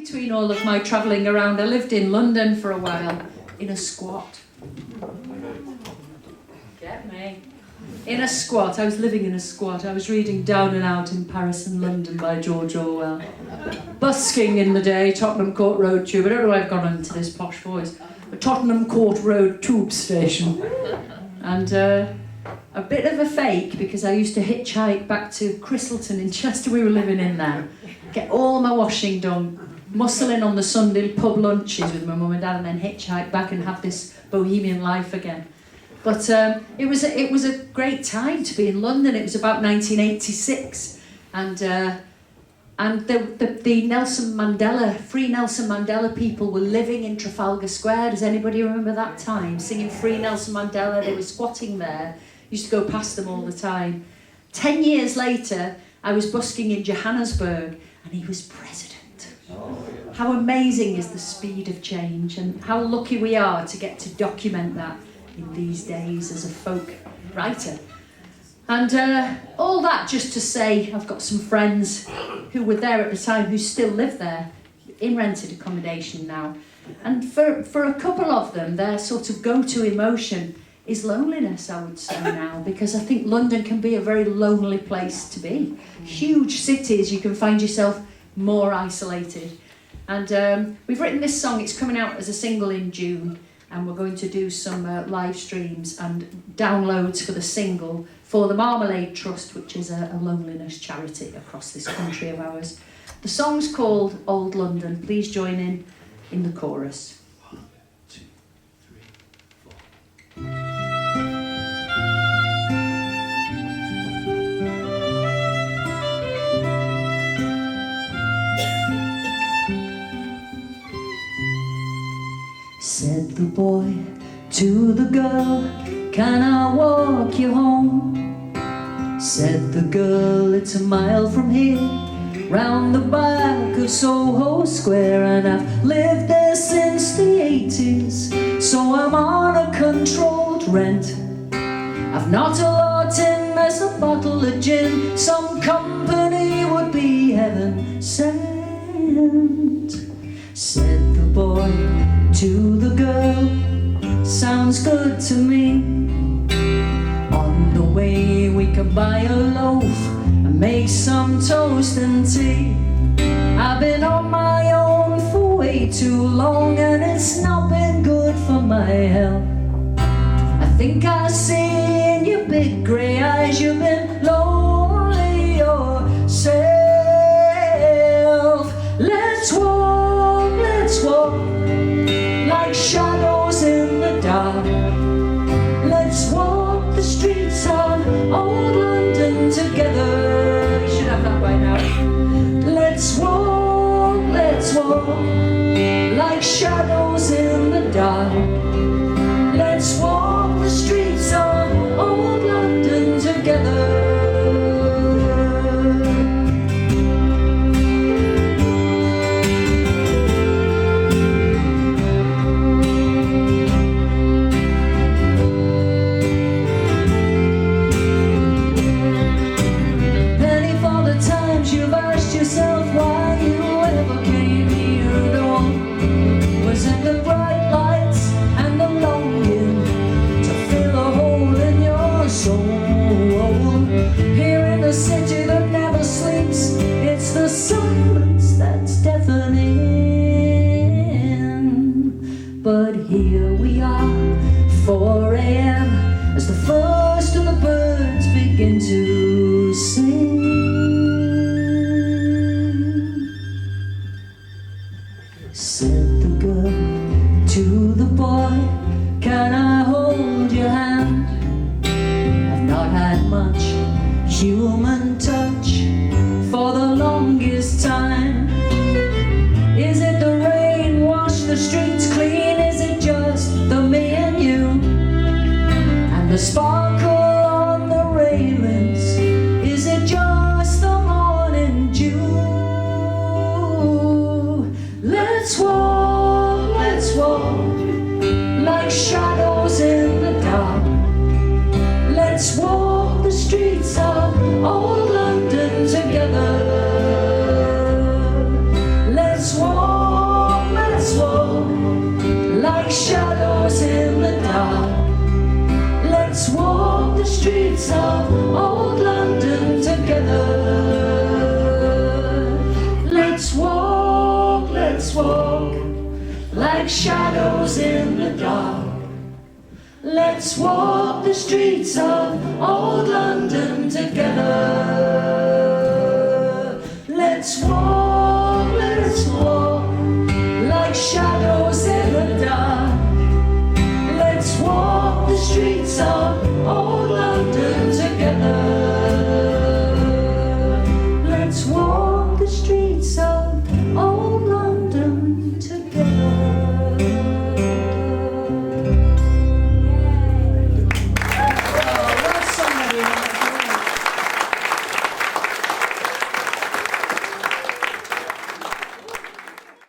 between all of my travelling around, I lived in London for a while in a squat. Get me. In a squat. I was living in a squat. I was reading Down and Out in Paris and London by George Orwell. Busking in the day, Tottenham Court Road Tube. I don't know why I've gone into this posh voice. The Tottenham Court Road Tube Station. And a bit of a fake, because I used to hitchhike back to Christleton in Chester. We were living in there. Get all my washing done, muscle in on the Sunday pub lunches with my mum and dad, and then hitchhike back and have this bohemian life again. But it was a great time to be in London. It was about 1986, and the Nelson Mandela, Free Nelson Mandela people were living in Trafalgar Square. Does anybody remember that time? Singing Free Nelson Mandela. They were squatting there. Used to go past them all the time. 10 years later, I was busking in Johannesburg, and he was president. How amazing is the speed of change, and how lucky we are to get to document that in these days as a folk writer. And all that just to say, I've got some friends who were there at the time who still live there in rented accommodation now. And for a couple of them, their sort of go-to emotion is loneliness, I would say now, because I think London can be a very lonely place to be. Huge cities, you can find yourself more isolated. And we've written this song, it's coming out as a single in June, and we're going to do some live streams and downloads for the single for the Marmalade Trust, which is a loneliness charity across this country of ours. The song's called Old London. Please join in the chorus. 1, 2, 3, 4. Said the boy to the girl, can I walk you home? Said the girl, it's a mile from here, round the back of Soho Square, and I've lived there since the 80s, so I'm on a controlled rent. I've not a lot in as a bottle of gin, some company would be heaven sent. Said the boy to the girl, sounds good to me. On the way we can buy a loaf and make some toast and tea. I've been on my own for way too long, and it's not been good for my health. I think I see in your big grey eyes you've been lonely yourself. Let's walk like shadows in the dark. Let's walk the streets of old London together. You should have that by now. Let's walk like shadows in the dark. Let's walk the streets of old London together. You've asked yourself why you ever came here at all. Was it the bright lights and the longing to fill a hole in your soul? Here in the city that never sleeps, it's the silence that's deafening. But here we are, 4 a.m, as the first of the birds begin to sing. Said the girl to the boy, can I hold your hand? I've not had much human touch for the longest time. Is it the rain wash the streets clean? Is it just the me and you? And the sparkle on the railings? Is it just the morning dew? Let's walk like shadows in the dark. Let's walk the streets of old London together. Let's walk streets of old London together. Let's walk like shadows in the dark. Let's walk the streets of old London together. Let's walk.